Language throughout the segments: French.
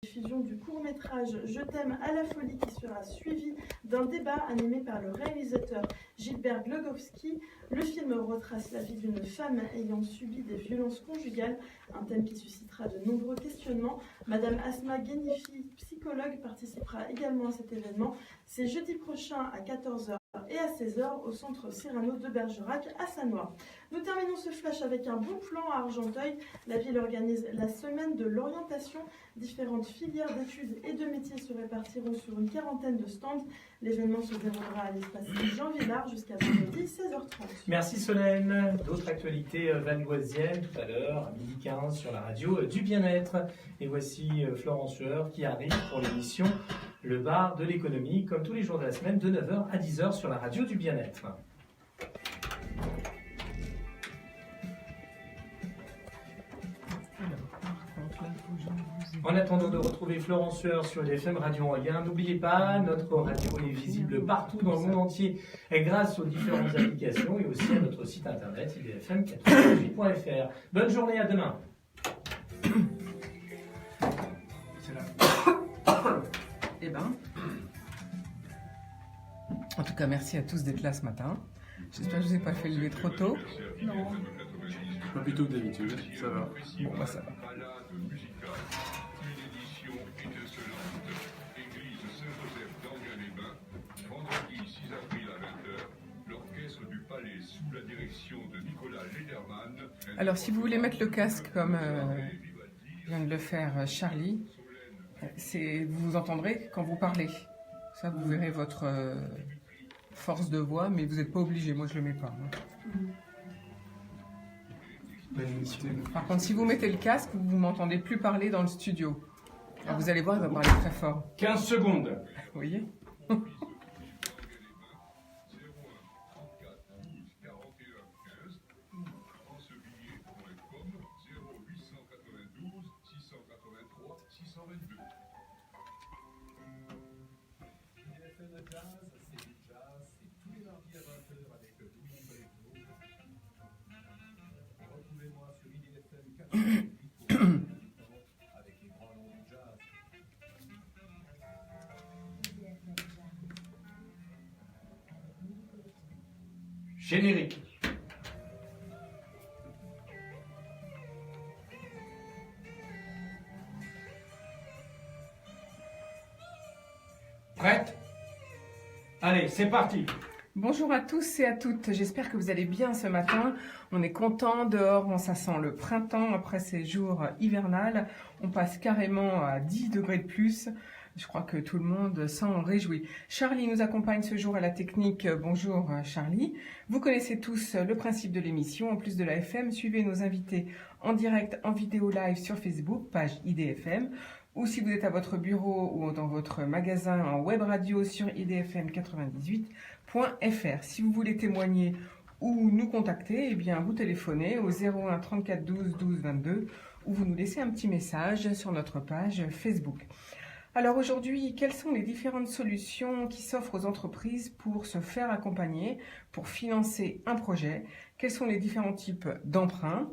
Diffusion du court-métrage Je t'aime à la folie qui sera suivi d'un débat animé par le réalisateur Gilbert Glogowski. Le film retrace la vie d'une femme ayant subi des violences conjugales, un thème qui suscitera de nombreux questionnements. Madame Asma Ghenifi, psychologue, participera également à cet événement. C'est jeudi prochain à 14h et à 16h au centre Cyrano de Bergerac à Sannois. Nous terminons ce flash avec un bon plan à Argenteuil. La ville organise la semaine de l'orientation. Différentes filières d'études et de métiers se répartiront sur une quarantaine de stands. L'événement se déroulera à l'espace Jean Villard jusqu'à vendredi 16h30. Merci Solène. D'autres actualités vanoisiennes tout à l'heure, à 12h15 sur la radio du bien-être. Et voici Florence Sueur qui arrive pour l'émission Le bar de l'économie, comme tous les jours de la semaine, de 9h à 10h sur la radio du bien-être. En attendant de retrouver Florence Sueur sur l'FM Radio Enghien, n'oubliez pas, notre radio est visible partout dans le monde entier grâce aux différentes applications et aussi à notre site internet idfm98.fr. Bonne journée, à demain. Eh ben, en tout cas, merci à tous d'être là ce matin. J'espère que je ne vous ai pas fait lever trop tôt. Non. Pas plus tôt que d'habitude, ça va. Bon, bah ça va. Alors, si vous voulez mettre le casque comme vient de le faire Charlie, vous entendrez quand vous parlez. Ça, vous verrez votre force de voix, mais vous n'êtes pas obligé. Moi, je le mets pas. Par contre, si vous mettez le casque, vous ne m'entendez plus parler dans le studio. Alors, vous allez voir, il va parler très fort. 15 secondes. Vous voyez? Générique. Prête? Allez, c'est parti. Bonjour à tous et à toutes, j'espère que vous allez bien ce matin. On est content dehors, ça sent le printemps après ces jours hivernales. On passe carrément à 10 degrés de plus. Je crois que tout le monde s'en réjouit. Charlie nous accompagne ce jour à la technique. Bonjour Charlie. Vous connaissez tous le principe de l'émission. En plus de la FM, suivez nos invités en direct, en vidéo live sur Facebook, page IDFM. Ou si vous êtes à votre bureau ou dans votre magasin en web radio sur idfm98.fr. Si vous voulez témoigner ou nous contacter, eh bien vous téléphonez au 01 34 12 12 22 ou vous nous laissez un petit message sur notre page Facebook. Alors aujourd'hui, quelles sont les différentes solutions qui s'offrent aux entreprises pour se faire accompagner, pour financer un projet? Quels sont les différents types d'emprunts?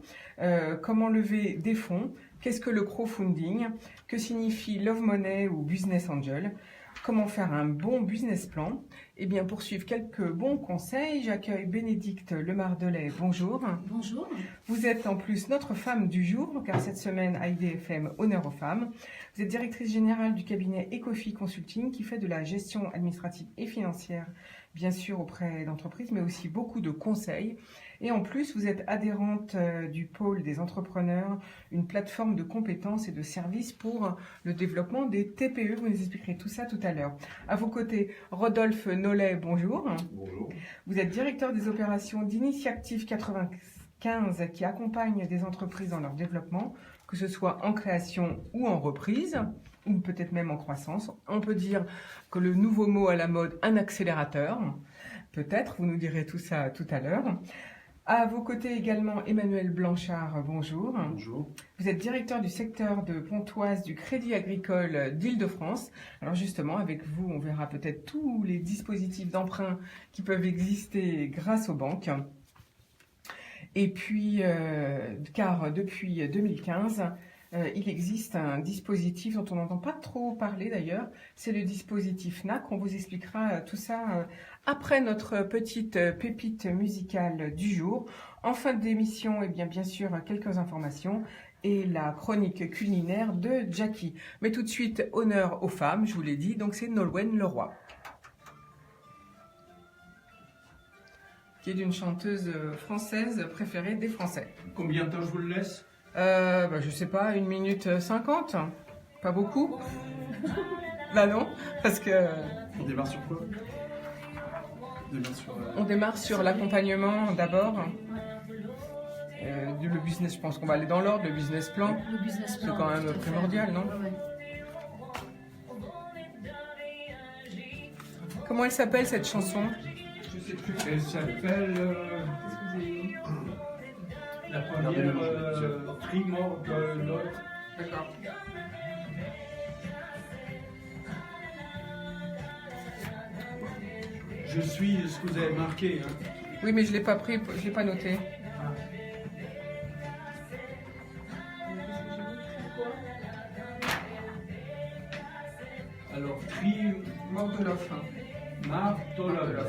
Comment lever des fonds? Qu'est-ce que le crowdfunding? Que signifie Love Money ou Business Angel? Comment faire un bon business plan? Eh bien, pour suivre quelques bons conseils, j'accueille Bénédicte Lemardelet. Bonjour. Bonjour. Vous êtes en plus notre femme du jour, car cette semaine, à IDFM, honneur aux femmes. Vous êtes directrice générale du cabinet Ecofi Consulting, qui fait de la gestion administrative et financière, bien sûr, auprès d'entreprises, mais aussi beaucoup de conseils. Et en plus, vous êtes adhérente du pôle des entrepreneurs, une plateforme de compétences et de services pour le développement des TPE. Vous nous expliquerez tout ça tout à l'heure. À vos côtés, Rodolphe Nollet, bonjour. Bonjour. Vous êtes directeur des opérations d'Initiative 95 qui accompagne des entreprises dans leur développement, que ce soit en création ou en reprise, ou peut-être même en croissance. On peut dire que le nouveau mot à la mode, un accélérateur. Peut-être, vous nous direz tout ça tout à l'heure. À vos côtés également, Emmanuel Blanchard, bonjour. Bonjour. Vous êtes directeur du secteur de Pontoise du Crédit Agricole d'Île-de-France. Alors justement, avec vous, on verra peut-être tous les dispositifs d'emprunt qui peuvent exister grâce aux banques. Et puis, car depuis 2015, il existe un dispositif dont on n'entend pas trop parler d'ailleurs, c'est le dispositif NAC. On vous expliquera tout ça après notre petite pépite musicale du jour. En fin d'émission, eh bien sûr, quelques informations et la chronique culinaire de Jackie. Mais tout de suite, honneur aux femmes, je vous l'ai dit, donc c'est Nolwenn Leroy, qui est d'une chanteuse française préférée des Français. Combien de temps je vous le laisse? Je sais pas, 1 minute 50, pas beaucoup. Là non, parce que On démarre sur quoi? on démarre sur l'accompagnement d'abord. Le business, je pense qu'on va aller dans l'ordre, le business plan. Le business C'est plan, quand même tout à fait. primordial, non? Ouais, ouais. Comment elle s'appelle cette chanson? Je sais plus. Elle s'appelle la première Primordial. D'accord. Je suis ce que vous avez marqué. Hein. Oui, mais je l'ai pas pris, je l'ai pas noté. Alors, Mordoloff. Martolov.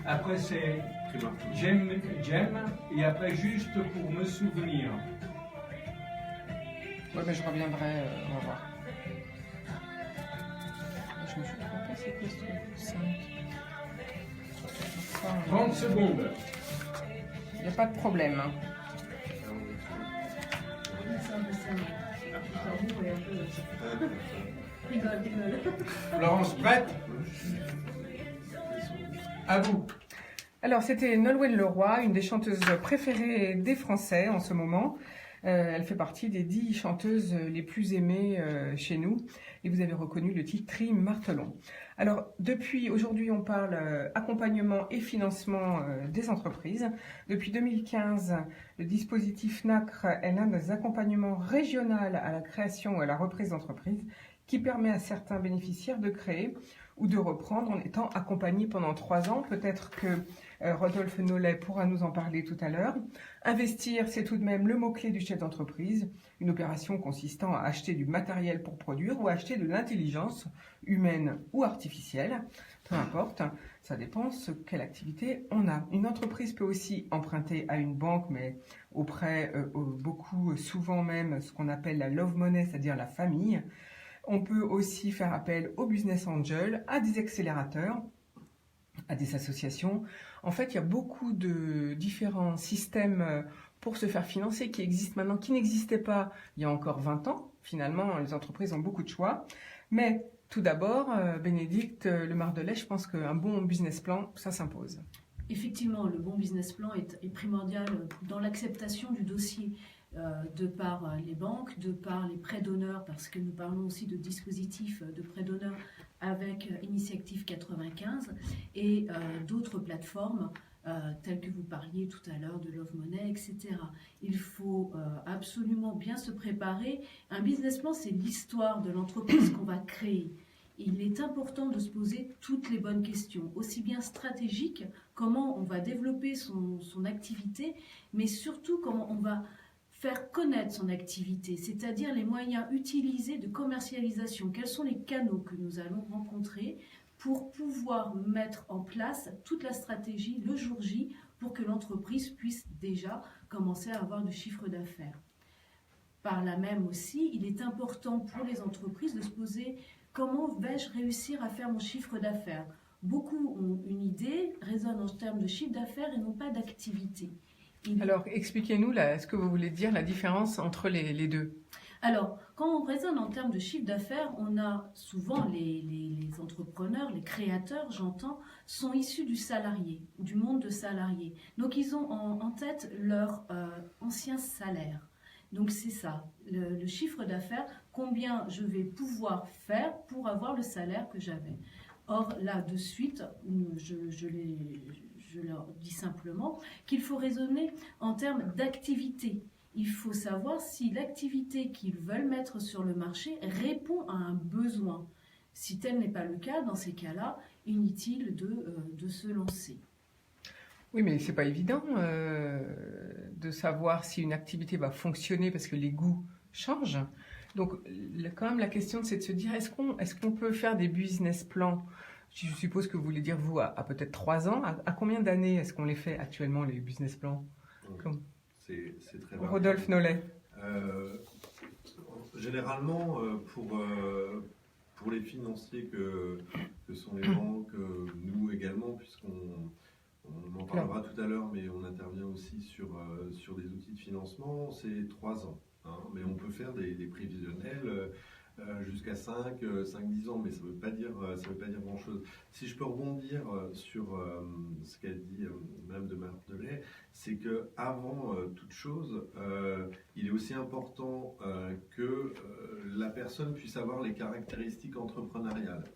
Après, c'est j'aime, et après, juste pour me souvenir. Ouais, mais je reviendrai, on va voir. Je me suis trompée, c'est quoi ce truc? 5. 30 secondes. Il n'y a pas de problème. Hein. Rigole. Florence, prête? À vous. Alors, c'était Nolwenn Leroy, une des chanteuses préférées des Français en ce moment. Elle fait partie des 10 chanteuses les plus aimées chez nous. Et vous avez reconnu le titre Tri-Martelon. Alors, depuis aujourd'hui, on parle accompagnement et financement des entreprises. Depuis 2015, le dispositif NACRE est l'un des accompagnements régionaux à la création et à la reprise d'entreprise qui permet à certains bénéficiaires de créer ou de reprendre en étant accompagnés pendant 3 ans. Peut-être que Rodolphe Nollet pourra nous en parler tout à l'heure. Investir, c'est tout de même le mot-clé du chef d'entreprise, une opération consistant à acheter du matériel pour produire ou acheter de l'intelligence humaine ou artificielle, peu importe, ça dépend de quelle activité on a. Une entreprise peut aussi emprunter à une banque, mais auprès, beaucoup, souvent même, ce qu'on appelle la love money, c'est-à-dire la famille. On peut aussi faire appel aux business angels, à des accélérateurs, à des associations. En fait, il y a beaucoup de différents systèmes pour se faire financer qui existent maintenant, qui n'existaient pas il y a encore 20 ans. Finalement, les entreprises ont beaucoup de choix. Mais tout d'abord, Bénédicte Lemardelais, je pense qu'un bon business plan, ça s'impose. Effectivement, le bon business plan est primordial dans l'acceptation du dossier de par les banques, de par les prêts d'honneur, parce que nous parlons aussi de dispositifs de prêts d'honneur avec Initiative 95 et d'autres plateformes telles que vous parliez tout à l'heure de Love Money, etc. Il faut absolument bien se préparer. Un business plan, c'est l'histoire de l'entreprise qu'on va créer. Il est important de se poser toutes les bonnes questions, aussi bien stratégiques, comment on va développer son activité, mais surtout comment on va faire connaître son activité, c'est-à-dire les moyens utilisés de commercialisation. Quels sont les canaux que nous allons rencontrer pour pouvoir mettre en place toute la stratégie le jour J pour que l'entreprise puisse déjà commencer à avoir du chiffre d'affaires. Par là même aussi, il est important pour les entreprises de se poser comment vais-je réussir à faire mon chiffre d'affaires. Beaucoup ont une idée, raisonnent en termes de chiffre d'affaires et non pas d'activité. Alors, expliquez-nous ce que vous voulez dire, la différence entre les deux. Alors, quand on raisonne en termes de chiffre d'affaires, on a souvent les entrepreneurs, les créateurs, j'entends, sont issus du salarié, du monde de salariés. Donc, ils ont en tête leur ancien salaire. Donc, c'est ça, le chiffre d'affaires, combien je vais pouvoir faire pour avoir le salaire que j'avais. Or, là, de suite, je leur dis simplement qu'il faut raisonner en termes d'activité. Il faut savoir si l'activité qu'ils veulent mettre sur le marché répond à un besoin. Si tel n'est pas le cas, dans ces cas-là, inutile de se lancer. Oui, mais c'est pas évident de savoir si une activité va fonctionner parce que les goûts changent. Donc, quand même, la question, c'est de se dire, est-ce qu'on peut faire des business plans? Je suppose que vous voulez dire, vous, à peut-être 3 ans. À combien d'années est-ce qu'on les fait actuellement, les business plans? Comme C'est très variable. Rodolphe Nollet. Généralement, pour les financiers que sont les banques, nous également, puisqu'on en parlera tout à l'heure, mais on intervient aussi sur des outils de financement, c'est 3 ans. Hein, mais on peut faire des prévisionnels jusqu'à 5-10 ans, mais ça ne veut pas dire grand-chose. Si je peux rebondir sur ce qu'a dit Madame de Martelet, c'est qu'avant toute chose, il est aussi important que la personne puisse avoir les caractéristiques entrepreneuriales.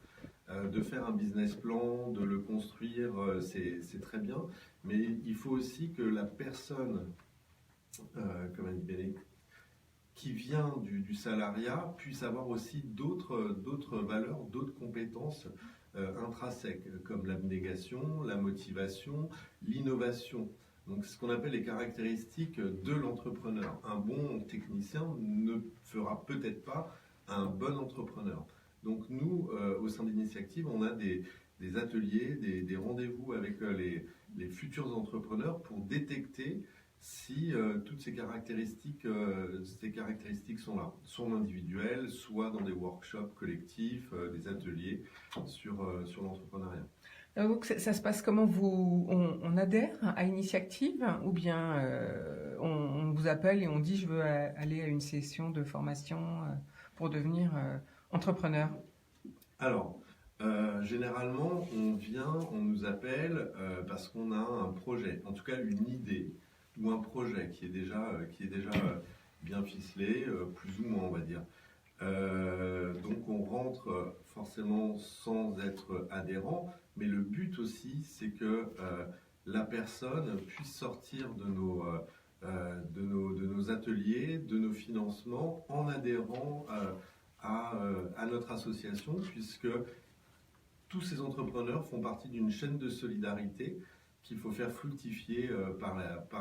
De faire un business plan, de le construire, c'est très bien, mais il faut aussi que la personne, comme a dit Bénédicte, qui vient du salariat puisse avoir aussi d'autres valeurs, d'autres compétences intrinsèques, comme l'abnégation, la motivation, l'innovation. Donc c'est ce qu'on appelle les caractéristiques de l'entrepreneur. Un bon technicien ne fera peut-être pas un bon entrepreneur. Donc nous, au sein d'Initiactive, on a des ateliers, des rendez-vous avec les futurs entrepreneurs pour détecter si toutes ces caractéristiques sont là, soit individuelles, soit dans des workshops collectifs, des ateliers sur l'entrepreneuriat. Donc, ça se passe comment? On adhère à Initiactive ou bien on vous appelle et on dit je veux aller à une session de formation pour devenir entrepreneur? Alors, généralement, on nous appelle parce qu'on a un projet, en tout cas une idée ou un projet qui est déjà bien ficelé, plus ou moins, on va dire. Donc, on rentre forcément sans être adhérent, mais le but aussi, c'est que la personne puisse sortir de nos ateliers, de nos financements, en adhérant à notre association, puisque tous ces entrepreneurs font partie d'une chaîne de solidarité qu'il faut faire fructifier par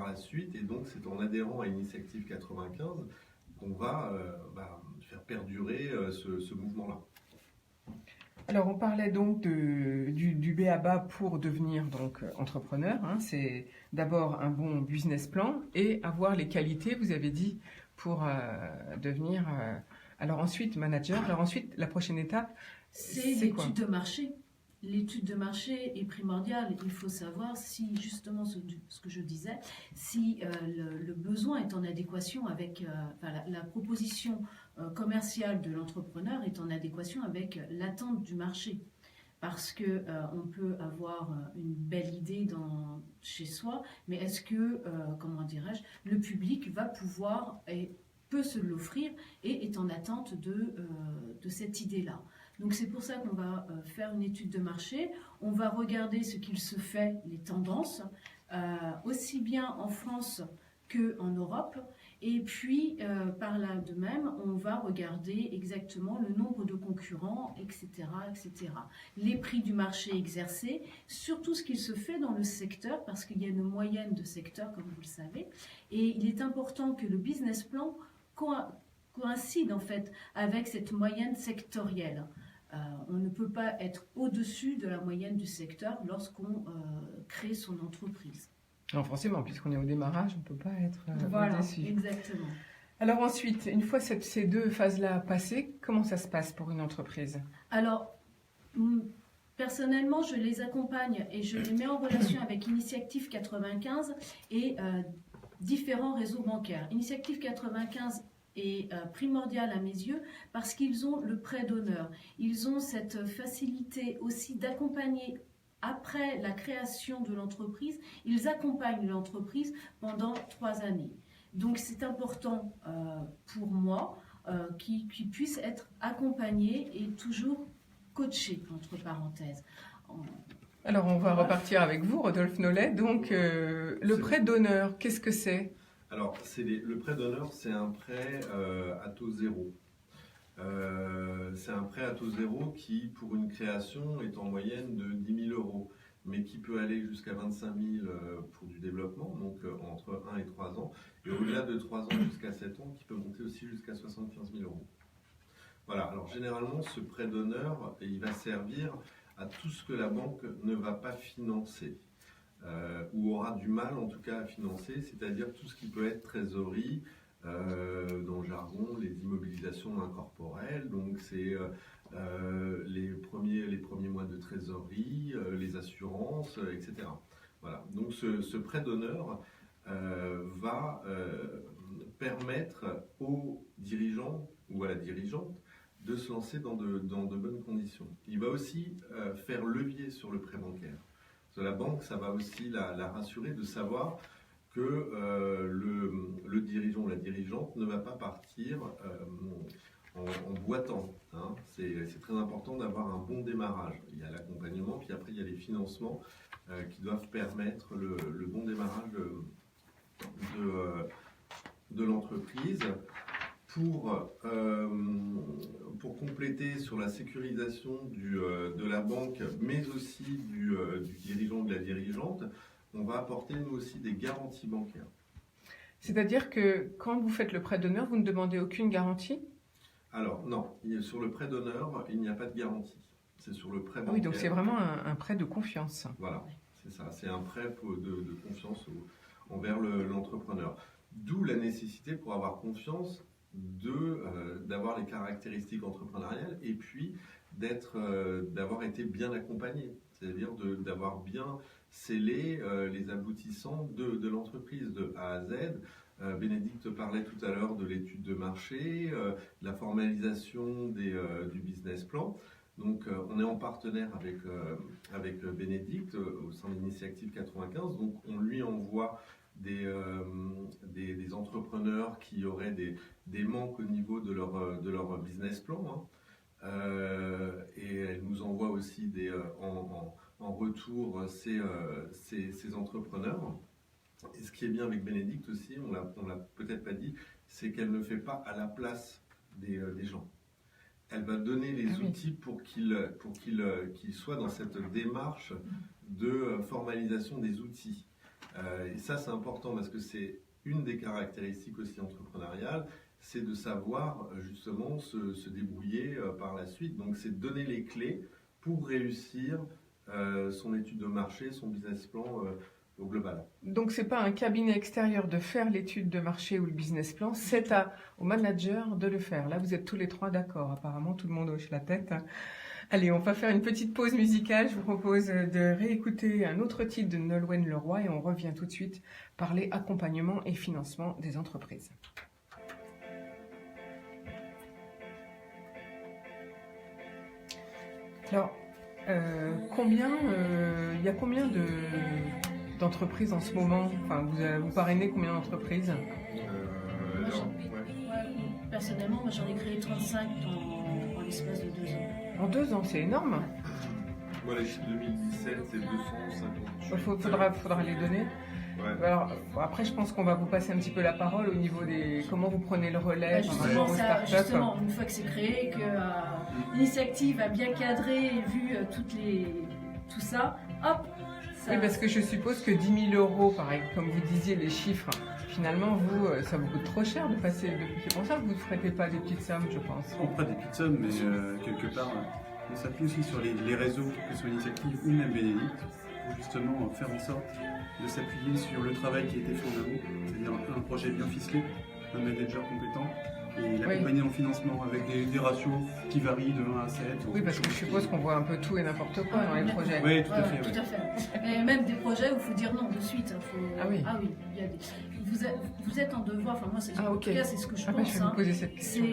la suite. Et donc, c'est en adhérant à Initiactive 95 qu'on va faire perdurer ce mouvement-là. Alors, on parlait donc du B.A.B.A. pour devenir donc entrepreneur. Hein. C'est d'abord un bon business plan et avoir les qualités, vous avez dit, pour devenir... alors ensuite, manager. Alors ensuite, la prochaine étape, c'est l'étude de marché. L'étude de marché est primordiale. Il faut savoir si, justement, ce que je disais, si le besoin est en adéquation avec la proposition commerciale de l'entrepreneur est en adéquation avec l'attente du marché. Parce qu'on peut avoir une belle idée chez soi, mais est-ce que, le public va pouvoir et peut se l'offrir et est en attente de cette idée-là. Donc c'est pour ça qu'on va faire une étude de marché, on va regarder ce qu'il se fait, les tendances, aussi bien en France qu'en Europe, et puis par là de même, on va regarder exactement le nombre de concurrents, etc., etc. Les prix du marché exercés, surtout ce qu'il se fait dans le secteur, parce qu'il y a une moyenne de secteur, comme vous le savez, et il est important que le business plan coïncide en fait avec cette moyenne sectorielle. On ne peut pas être au-dessus de la moyenne du secteur lorsqu'on crée son entreprise. Non, forcément, puisqu'on est au démarrage, on ne peut pas être voilà, au-dessus. Exactement. Alors ensuite, une fois ces deux phases-là passées, comment ça se passe pour une entreprise? Alors, personnellement, je les accompagne et je les mets en relation avec Initiactive 95 et différents réseaux bancaires. Initiactive 95 est primordial à mes yeux parce qu'ils ont le prêt d'honneur. Ils ont cette facilité aussi d'accompagner après la création de l'entreprise. Ils accompagnent l'entreprise pendant 3 années. Donc c'est important pour moi qu'ils puissent être accompagnés et toujours coachés, entre parenthèses. Alors on va repartir avec vous, Rodolphe Nollet. Donc le prêt d'honneur, qu'est-ce que c'est? Alors, le prêt d'honneur, c'est un prêt à taux zéro. C'est un prêt à taux zéro qui, pour une création, est en moyenne de 10 000 euros. mais qui peut aller jusqu'à 25 000 pour du développement, donc entre 1 et 3 ans, et au-delà de 3 ans jusqu'à 7 ans, qui peut monter aussi jusqu'à 75 000 euros. Voilà, alors généralement, ce prêt d'honneur, il va servir à tout ce que la banque ne va pas financer, ou aura du mal en tout cas à financer, c'est-à-dire tout ce qui peut être trésorerie, dans le jargon, les immobilisations incorporelles, donc c'est les premiers mois de trésorerie, les assurances, etc. Voilà, donc ce prêt d'honneur va permettre aux dirigeants ou à la dirigeante de se lancer dans de bonnes conditions. Il va aussi faire levier sur le prêt bancaire. Parce que la banque, ça va aussi la rassurer de savoir que le dirigeant ou la dirigeante ne va pas partir en boitant. Hein. C'est très important d'avoir un bon démarrage. Il y a l'accompagnement, puis après il y a les financements qui doivent permettre le bon démarrage de l'entreprise. Pour compléter sur la sécurisation de la banque, mais aussi du dirigeant ou de la dirigeante, on va apporter nous aussi des garanties bancaires. C'est-à-dire que quand vous faites le prêt d'honneur, vous ne demandez aucune garantie? Alors non, sur le prêt d'honneur, il n'y a pas de garantie. C'est sur le prêt bancaire. Oui, donc c'est vraiment un prêt de confiance. Voilà, c'est ça. C'est un prêt de confiance envers l'entrepreneur. D'où la nécessité pour avoir confiance d'avoir les caractéristiques entrepreneuriales et puis d'avoir été bien accompagné, c'est-à-dire d'avoir bien scellé les aboutissants de l'entreprise de A à Z. Bénédicte parlait tout à l'heure de l'étude de marché, la formalisation du business plan. Donc on est en partenaire avec Bénédicte au sein de l'Initiative 95, donc on lui envoie des entrepreneurs qui auraient des manques au niveau de leur business plan, hein. Et elle nous envoie aussi en retour ces entrepreneurs. Et ce qui est bien avec Bénédicte aussi, on l'a peut-être pas dit, c'est qu'elle ne fait pas à la place des gens. Elle va donner les outils pour qu'ils soient dans cette démarche de formalisation des outils. Et ça, c'est important parce que c'est une des caractéristiques aussi entrepreneuriales, c'est de savoir justement se débrouiller par la suite. Donc, c'est de donner les clés pour réussir son étude de marché, son business plan au global. Donc, c'est pas un cabinet extérieur de faire l'étude de marché ou le business plan, c'est au manager de le faire. Là, vous êtes tous les trois d'accord. Apparemment, tout le monde hoche la tête. Allez, on va faire une petite pause musicale. Je vous propose de réécouter un autre titre de Nolwenn Leroy et on revient tout de suite parler accompagnement et financement des entreprises. Alors, il y a combien d'entreprises en ce moment? Enfin, vous parrainez combien d'entreprises? Personnellement, moi j'en ai créé 35 en l'espace de 2 ans. En 2 ans, c'est énorme. Moi, les chiffres 2017, c'est 250. Faudra les donner. Ouais. Alors, après, je pense qu'on va vous passer un petit peu la parole au niveau des comment vous prenez le relais par rapport aux startups. Justement, une fois que c'est créé, que l'initiative a bien cadré et vu tout ça, hop. Oui, parce que je suppose que 10 000 euros, pareil, comme vous disiez les chiffres, finalement, ça vous coûte trop cher de passer. C'est pour ça que vous ne prêtez pas des petites sommes, je pense. On prête des petites sommes, mais quelque part, on s'appuie aussi sur les réseaux, que ce soit Initiative ou même Bénédicte, pour justement faire en sorte de s'appuyer sur le travail qui a été fait en amont, c'est-à-dire un projet bien ficelé, un manager compétent, et l'accompagner en financement avec des ratios qui varient de 1 à 7. Oui, parce que je suppose qu'on voit un peu tout et n'importe quoi dans les projets. Oui, tout à fait. Tout à fait. Et même des projets où il faut dire non de suite. Ah oui. Il y a vous êtes en devoir, enfin moi, en tout cas, c'est ce que je pense. Je vais vous poser cette question.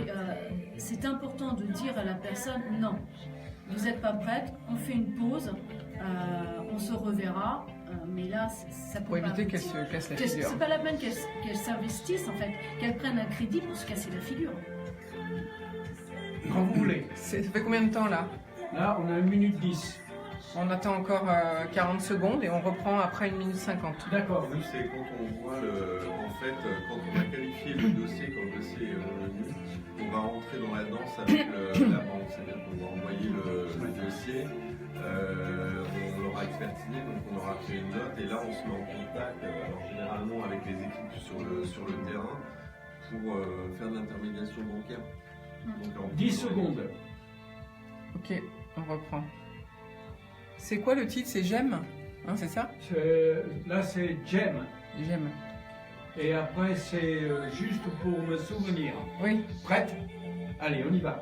C'est important de dire à la personne non, vous n'êtes pas prête, on fait une pause, on se reverra. Mais là, ça peut pour éviter qu'elle se casse la figure. C'est pas la peine qu'elle s'investisse, en fait, qu'elle prenne un crédit pour se casser la figure. Quand vous voulez. Ça fait combien de temps là? Là, on a 1 minute 10. On attend encore 40 secondes et on reprend après 1 minute 50. D'accord. Nous, c'est quand on voit quand on a qualifié le dossier, quand le dossier est revenu, on va rentrer dans la danse avec la banque. C'est-à-dire qu'on va envoyer le dossier On l'aura expertisé, donc on aura fait une note et là on se met en contact, alors généralement avec les équipes sur le terrain pour faire de l'intermédiation bancaire. Donc, 10 secondes. Ok, on reprend. C'est quoi le titre? C'est J'aime, hein, c'est ça? Là c'est J'aime. J'aime. Et après c'est juste pour me souvenir. Oui. Prête? Allez, on y va.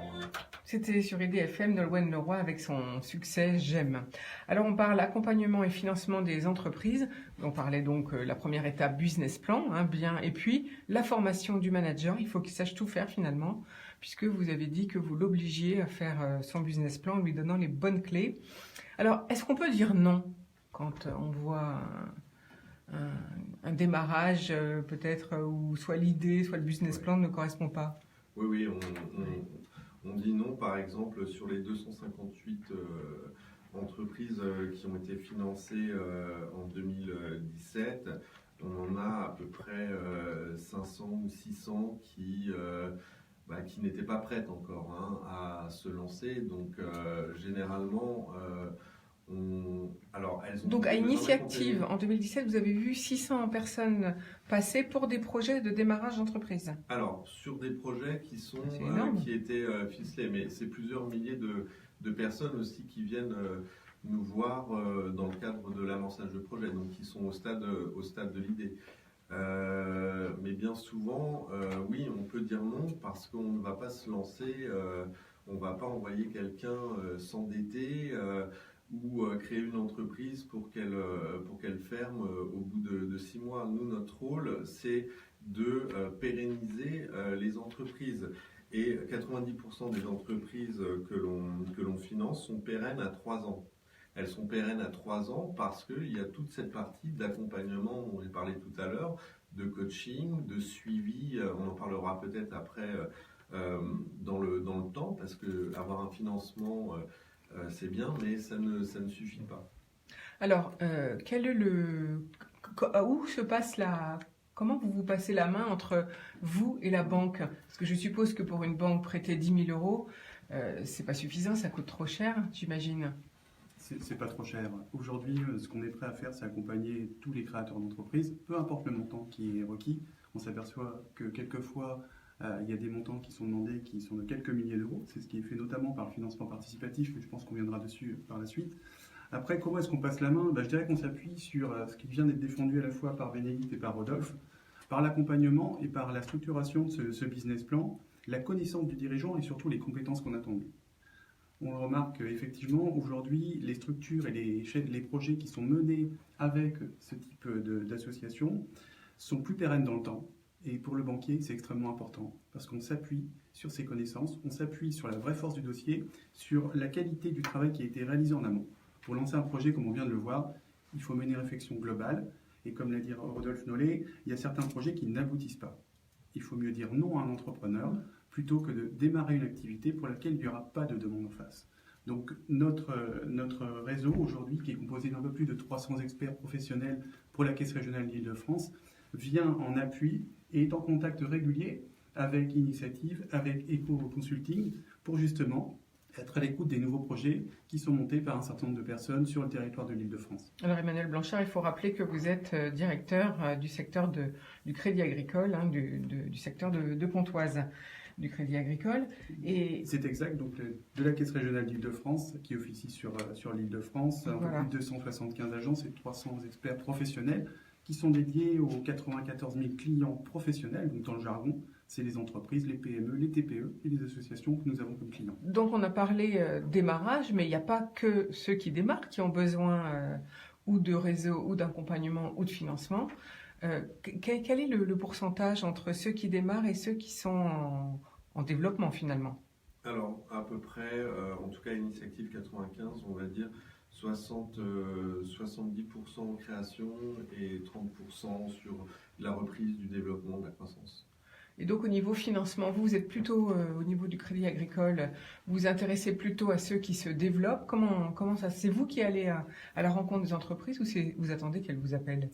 C'était sur IDFM, Nolwenn Leroy avec son succès J'aime. Alors on parle accompagnement et financement des entreprises. On parlait donc la première étape business plan, hein, bien, et puis la formation du manager. Il faut qu'il sache tout faire finalement, puisque vous avez dit que vous l'obligiez à faire son business plan en lui donnant les bonnes clés. Alors est-ce qu'on peut dire non quand on voit un démarrage peut-être où soit l'idée, soit le business plan ne correspond pas? Oui, on dit non, par exemple, sur les 258 entreprises qui ont été financées en 2017, on en a à peu près 500 ou 600 qui n'étaient pas prêtes encore à se lancer. Donc, généralement, donc à Initiative, en 2017, vous avez vu 600 personnes passer pour des projets de démarrage d'entreprise. Alors, sur des projets qui étaient ficelés, mais c'est plusieurs milliers de personnes aussi qui viennent nous voir dans le cadre de l'amorçage de projet, donc qui sont au stade de l'idée. Mais bien souvent, oui, on peut dire non parce qu'on ne va pas se lancer, on ne va pas envoyer quelqu'un s'endetter ou créer une entreprise pour qu'elle ferme au bout de 6 mois. Nous, notre rôle, c'est de pérenniser les entreprises. Et 90% des entreprises que l'on finance sont pérennes à 3 ans. Elles sont pérennes à 3 ans parce qu'il y a toute cette partie d'accompagnement dont j'ai parlé tout à l'heure, de coaching, de suivi, on en parlera peut-être après dans le temps, parce qu'avoir un financement... c'est bien, mais ça ne suffit pas. Alors, où se passe comment vous passez la main entre vous et la banque? Parce que je suppose que pour une banque, prêter 10 000 euros, c'est pas suffisant, ça coûte trop cher, j'imagine. C'est pas trop cher. Aujourd'hui, ce qu'on est prêt à faire, c'est accompagner tous les créateurs d'entreprises, peu importe le montant qui est requis. On s'aperçoit que quelquefois, il y a des montants qui sont demandés qui sont de quelques milliers d'euros. C'est ce qui est fait notamment par le financement participatif, mais je pense qu'on viendra dessus par la suite. Après, comment est-ce qu'on passe la main? Je dirais qu'on s'appuie sur ce qui vient d'être défendu à la fois par Bénédicte et par Rodolphe, par l'accompagnement et par la structuration de ce business plan, la connaissance du dirigeant et surtout les compétences qu'on attend de lui. On remarque qu'effectivement, aujourd'hui, les structures et les projets qui sont menés avec ce type d'association sont plus pérennes dans le temps. Et pour le banquier, c'est extrêmement important parce qu'on s'appuie sur ses connaissances, on s'appuie sur la vraie force du dossier, sur la qualité du travail qui a été réalisé en amont. Pour lancer un projet, comme on vient de le voir, il faut mener une réflexion globale. Et comme l'a dit Rodolphe Nollet, il y a certains projets qui n'aboutissent pas. Il faut mieux dire non à un entrepreneur plutôt que de démarrer une activité pour laquelle il n'y aura pas de demande en face. Donc notre réseau aujourd'hui, qui est composé d'un peu plus de 300 experts professionnels pour la Caisse régionale d'Île-de-France, vient en appui et est en contact régulier avec Initiative, avec Eco Consulting, pour justement être à l'écoute des nouveaux projets qui sont montés par un certain nombre de personnes sur le territoire de l'Île-de-France. Alors Emmanuel Blanchard, il faut rappeler que vous êtes directeur du secteur du Crédit Agricole, hein, du secteur de Pontoise, du Crédit Agricole. Et... C'est exact, donc de la Caisse régionale d'Île-de-France qui officie sur l'Île-de-France, voilà. Plus de 275 agences et 300 experts professionnels qui sont dédiés aux 94 000 clients professionnels, donc dans le jargon, c'est les entreprises, les PME, les TPE et les associations que nous avons comme clients. Donc on a parlé démarrage, mais il n'y a pas que ceux qui démarrent qui ont besoin ou de réseau, ou d'accompagnement, ou de financement. Quel est le pourcentage entre ceux qui démarrent et ceux qui sont en développement finalement? Alors à peu près, en tout cas Initiative 95, on va dire 70% en création et 30% sur la reprise du développement de la croissance. Et donc au niveau financement, vous êtes plutôt au niveau du Crédit Agricole, vous vous intéressez plutôt à ceux qui se développent. Comment ça? C'est vous qui allez à la rencontre des entreprises ou vous attendez qu'elles vous appellent?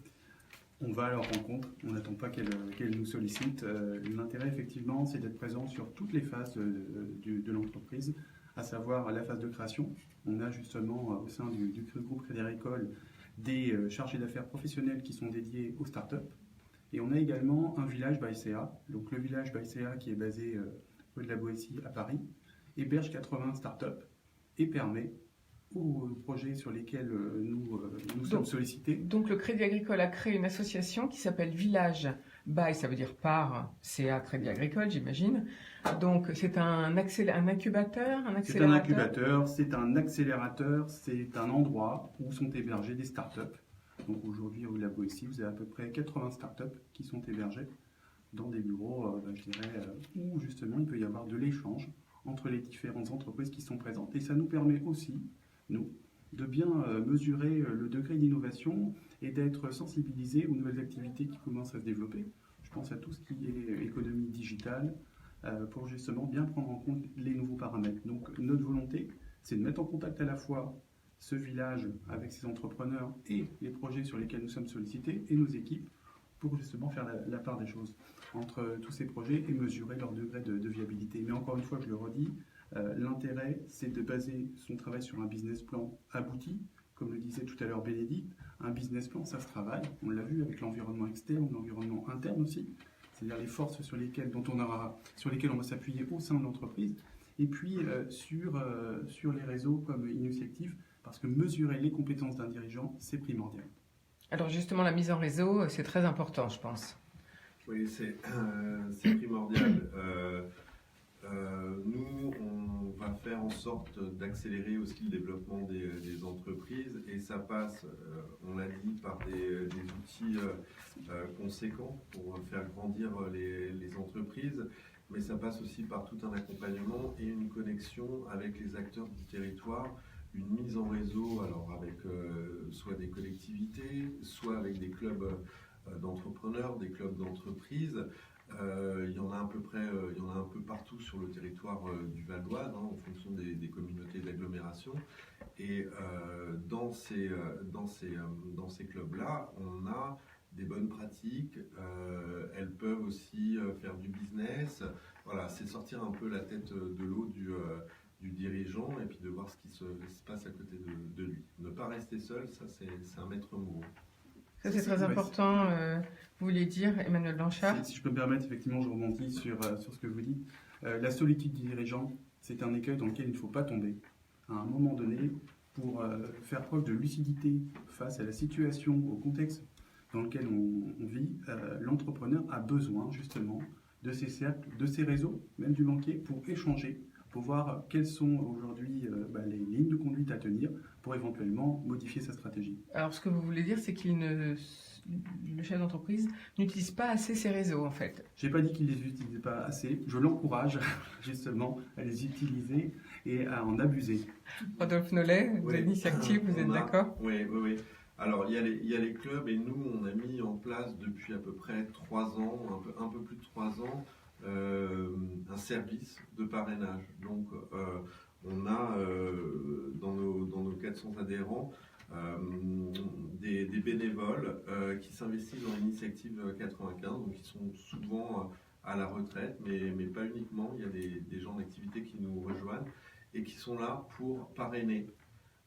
On va à leur rencontre, on n'attend pas qu'elles nous sollicitent. L'intérêt effectivement, c'est d'être présent sur toutes les phases de l'entreprise, à savoir la phase de création. On a justement au sein du groupe Crédit Agricole des chargés d'affaires professionnels qui sont dédiés aux startups. Et on a également un village by CA. Donc le village by CA qui est basé rue de la Boétie à Paris héberge 80 startups et permet aux projets sur lesquels nous sommes sollicités. Donc le Crédit Agricole a créé une association qui s'appelle Village by, ça veut dire par CA Crédit Agricole, j'imagine. Donc c'est un incubateur, un C'est un accélérateur. incubateur, c'est un accélérateur, c'est un endroit où sont hébergées des startups. Donc aujourd'hui, rue de la Boétie, vous avez à peu près 80 startups qui sont hébergées dans des bureaux, je dirais, où justement il peut y avoir de l'échange entre les différentes entreprises qui sont présentes. Et ça nous permet aussi, nous, de bien mesurer le degré d'innovation et d'être sensibilisés aux nouvelles activités qui commencent à se développer. Je pense à tout ce qui est économie digitale, pour justement bien prendre en compte les nouveaux paramètres. Donc notre volonté, c'est de mettre en contact à la fois ce village avec ses entrepreneurs et les projets sur lesquels nous sommes sollicités et nos équipes pour justement faire la part des choses entre tous ces projets et mesurer leur degré de viabilité. Mais encore une fois, je le redis, l'intérêt, c'est de baser son travail sur un business plan abouti. Comme le disait tout à l'heure Bénédicte, un business plan, ça se travaille. On l'a vu avec l'environnement externe, l'environnement interne aussi. C'est-à-dire les forces sur lesquelles on va s'appuyer au sein de l'entreprise. Et puis sur les réseaux comme Initiative, parce que mesurer les compétences d'un dirigeant, c'est primordial. Alors justement, la mise en réseau, c'est très important, je pense. Oui, c'est primordial. Nous, on va faire en sorte d'accélérer aussi le développement des entreprises et ça passe, on l'a dit, par des outils conséquents pour faire grandir les entreprises, mais ça passe aussi par tout un accompagnement et une connexion avec les acteurs du territoire, une mise en réseau, alors avec soit des collectivités, soit avec des clubs d'entrepreneurs, des clubs d'entreprises. Il y en a à peu près, il y en a un peu partout sur le territoire du Val d'Oise, en fonction des communautés d'agglomération. Et dans ces clubs-là, on a des bonnes pratiques. Elles peuvent aussi faire du business. Voilà, c'est sortir un peu la tête de l'eau du dirigeant et puis de voir ce qui se passe à côté de lui. Ne pas rester seul, ça c'est un maître mot. Ça, c'est très important. Vous voulez dire, Emmanuel Blanchard? Si je peux me permettre, effectivement, je rebondis sur ce que vous dites. La solitude du dirigeant, c'est un écueil dans lequel il ne faut pas tomber. À un moment donné, pour faire preuve de lucidité face à la situation, au contexte dans lequel on vit, l'entrepreneur a besoin justement de ces cercles, de ces réseaux, même du banquier, pour échanger, pour voir quelles sont aujourd'hui les lignes de conduite à tenir pour éventuellement modifier sa stratégie. Alors, ce que vous voulez dire, c'est le chef d'entreprise n'utilise pas assez ses réseaux, en fait. Je n'ai pas dit qu'il ne les utilisait pas assez. Je l'encourage justement à les utiliser et à en abuser. Rodolphe Nollet, de l'Initiative, vous êtes d'accord? Oui. Alors, il y a les clubs et nous, on a mis en place depuis à peu près 3 ans, un peu plus de 3 ans, un service de parrainage. Donc, on a dans nos 400 adhérents des bénévoles qui s'investissent dans l'Initiative 95, donc qui sont souvent à la retraite, mais pas uniquement. Il y a des gens d'activité qui nous rejoignent et qui sont là pour parrainer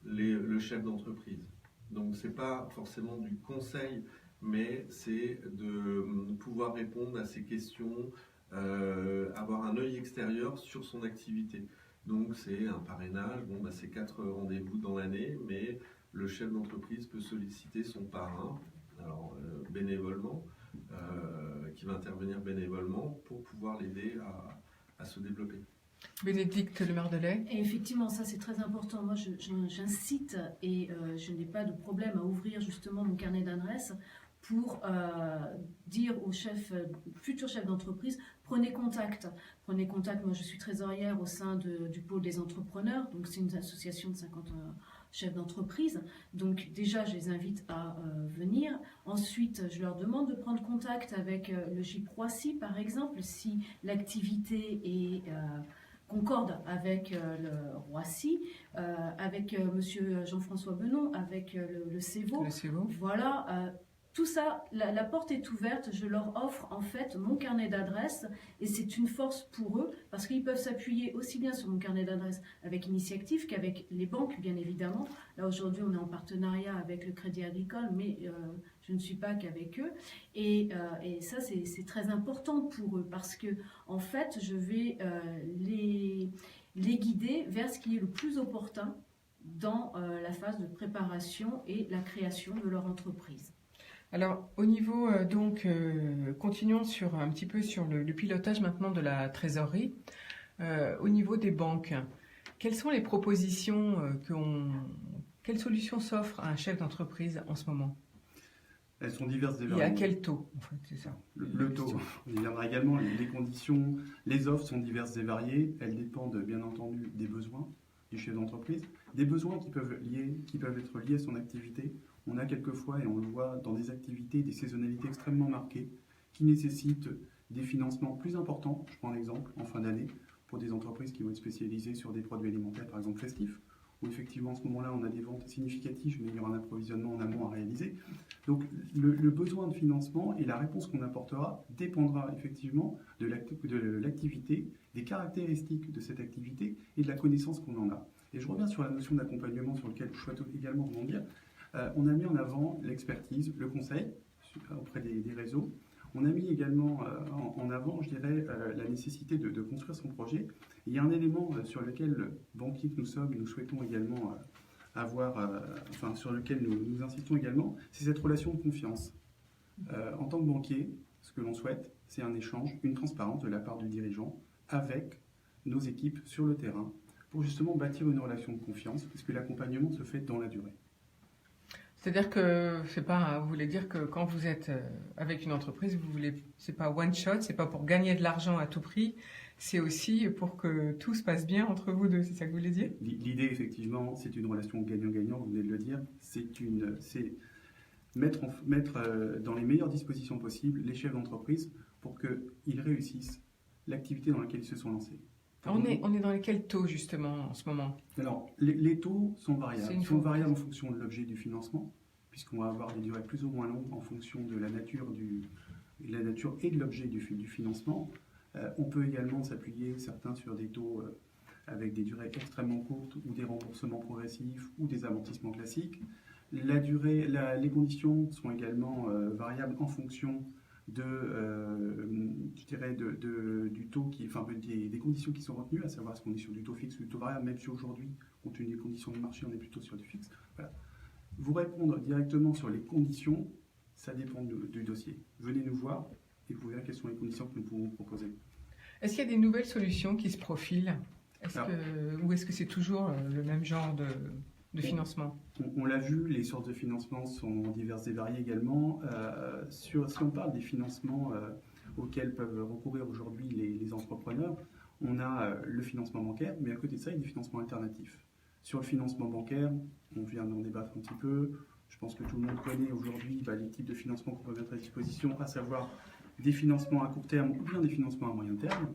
le chef d'entreprise. Donc c'est pas forcément du conseil, mais c'est de pouvoir répondre à ces questions, avoir un œil extérieur sur son activité. Donc c'est un parrainage, c'est 4 rendez-vous dans l'année, mais le chef d'entreprise peut solliciter son parrain, alors bénévolement, qui va intervenir bénévolement pour pouvoir l'aider à se développer. Bénédicte Lemardelais. Et effectivement, ça c'est très important. Moi, j'incite et je n'ai pas de problème à ouvrir justement mon carnet d'adresses pour dire au futur chef d'entreprise, prenez contact. Prenez contact. Moi, je suis trésorière au sein du pôle des entrepreneurs. Donc, c'est une association de 50 chefs d'entreprise. Donc, déjà, je les invite à venir. Ensuite, je leur demande de prendre contact avec le GIP Roissy, par exemple, si l'activité est concorde avec le Roissy, avec monsieur Jean-François Benon, avec le CEVO. Le CEVO. Voilà. tout ça, la porte est ouverte, je leur offre en fait mon carnet d'adresses et c'est une force pour eux parce qu'ils peuvent s'appuyer aussi bien sur mon carnet d'adresses avec Initiactive qu'avec les banques bien évidemment. Là aujourd'hui on est en partenariat avec le Crédit Agricole mais je ne suis pas qu'avec eux et ça c'est très important pour eux parce que en fait je vais les guider vers ce qui est le plus opportun dans la phase de préparation et la création de leur entreprise. Alors, au niveau, continuons un petit peu sur le pilotage maintenant de la trésorerie. Au niveau des banques, quelles sont les propositions quelles solutions s'offrent à un chef d'entreprise en ce moment? Elles sont diverses et Et variées. à quel taux, en fait, c'est ça? Le taux, on y viendra également. Les conditions, les offres sont diverses et variées. Elles dépendent bien entendu des besoins du chef d'entreprise, des besoins qui peuvent être liés à son activité. On a quelquefois, et on le voit dans des activités, des saisonnalités extrêmement marquées qui nécessitent des financements plus importants. Je prends l'exemple en fin d'année pour des entreprises qui vont être spécialisées sur des produits alimentaires, par exemple festifs, où effectivement, en ce moment-là, on a des ventes significatives, mais il y aura un approvisionnement en amont à réaliser. Donc, le besoin de financement et la réponse qu'on apportera dépendra effectivement de l'activité, des caractéristiques de cette activité et de la connaissance qu'on en a. Et je reviens sur la notion d'accompagnement sur lequel je souhaite également rebondir. On a mis en avant l'expertise, le conseil auprès des réseaux. On a mis également en avant, je dirais, la nécessité de construire son projet. Et il y a un élément sur lequel, banquier que nous sommes, nous souhaitons également sur lequel nous insistons également, c'est cette relation de confiance. En tant que banquier, ce que l'on souhaite, c'est un échange, une transparence de la part du dirigeant avec nos équipes sur le terrain pour justement bâtir une relation de confiance, puisque l'accompagnement se fait dans la durée. C'est-à-dire que vous voulez dire que quand vous êtes avec une entreprise, c'est pas one shot, c'est pas pour gagner de l'argent à tout prix, c'est aussi pour que tout se passe bien entre vous deux, c'est ça que vous voulez dire? L'idée, effectivement, c'est une relation gagnant-gagnant, vous venez de le dire, c'est mettre dans les meilleures dispositions possibles les chefs d'entreprise pour qu'ils réussissent l'activité dans laquelle ils se sont lancés. On est dans quel taux justement en ce moment? Alors, les taux sont variables. Ils sont variables en fonction de l'objet du financement, puisqu'on va avoir des durées plus ou moins longues en fonction de la nature et de l'objet du financement. On peut également s'appuyer, certains, sur des taux avec des durées extrêmement courtes ou des remboursements progressifs ou des amortissements classiques. Les conditions sont également variables en fonction du taux des conditions qui sont retenues, à savoir est-ce qu'on est sur du taux fixe ou du taux variable, même si aujourd'hui, compte tenu des conditions du marché, on est plutôt sur du fixe. Voilà. Vous répondre directement sur les conditions, ça dépend du dossier. Venez nous voir et vous verrez quelles sont les conditions que nous pouvons vous proposer. Est-ce qu'il y a des nouvelles solutions qui se profilent? Ou est-ce que c'est toujours le même genre de financement? On l'a vu, les sources de financement sont diverses et variées également. Si on parle des financements auxquels peuvent recourir aujourd'hui les entrepreneurs, on a le financement bancaire, mais à côté de ça, il y a des financements alternatifs. Sur le financement bancaire, on vient d'en débattre un petit peu. Je pense que tout le monde connaît aujourd'hui les types de financements qu'on peut mettre à disposition, à savoir des financements à court terme ou bien des financements à moyen terme.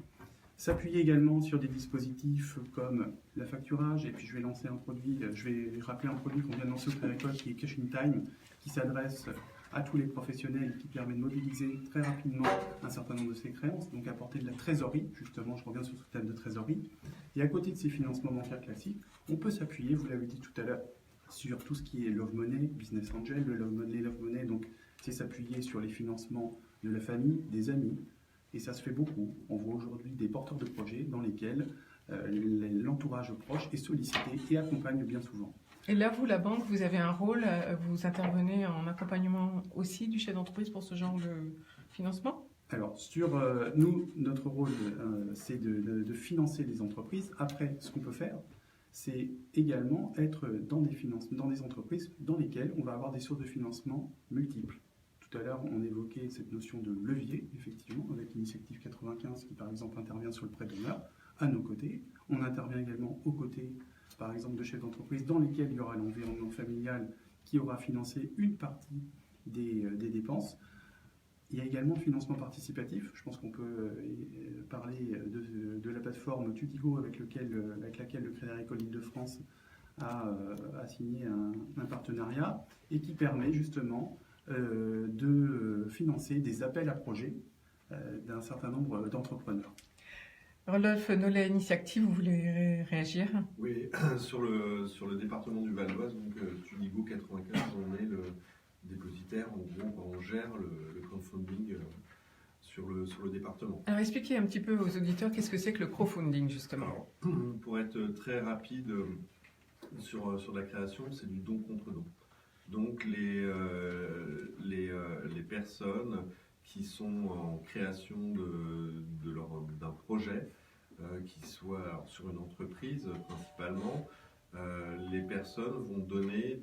S'appuyer également sur des dispositifs comme la facturage, et puis je vais rappeler un produit qu'on vient de lancer au Crédit Agricole qui est Cash in Time, qui s'adresse à tous les professionnels et qui permet de mobiliser très rapidement un certain nombre de ces créances, donc apporter de la trésorerie, justement, je reviens sur ce thème de trésorerie. Et à côté de ces financements bancaires classiques, on peut s'appuyer, vous l'avez dit tout à l'heure, sur tout ce qui est Love Money, Business Angel, les Love Money, donc c'est s'appuyer sur les financements de la famille, des amis, et ça se fait beaucoup. On voit aujourd'hui des porteurs de projets dans lesquels l'entourage proche est sollicité et accompagne bien souvent. Et là, vous, la banque, vous avez un rôle, vous intervenez en accompagnement aussi du chef d'entreprise pour ce genre de financement? Alors, notre rôle, c'est de financer les entreprises. Après, ce qu'on peut faire, c'est également être dans des entreprises dans lesquelles on va avoir des sources de financement multiples. Tout à l'heure, on évoquait cette notion de levier, effectivement, avec Initiactive 95 qui, par exemple, intervient sur le prêt d'honneur à nos côtés. On intervient également aux côtés, par exemple, de chefs d'entreprise dans lesquels il y aura l'environnement familial qui aura financé une partie des dépenses. Il y a également le financement participatif. Je pense qu'on peut parler de la plateforme Tutigo avec laquelle le Crédit Agricole Île-de-France a signé un partenariat et qui permet justement de financer des appels à projets d'un certain nombre d'entrepreneurs. Rodolphe Nollet, Initiactive, vous voulez réagir? Oui, sur le département du Val d'Oise, donc Tudigo 95, on est le dépositaire, en gros, on gère le crowdfunding sur le département. Alors expliquez un petit peu aux auditeurs qu'est-ce que c'est que le crowdfunding justement. Alors, pour être très rapide sur la création, c'est du don contre don. Donc les personnes qui sont en création d'un projet, qui soit alors, sur une entreprise principalement, les personnes vont donner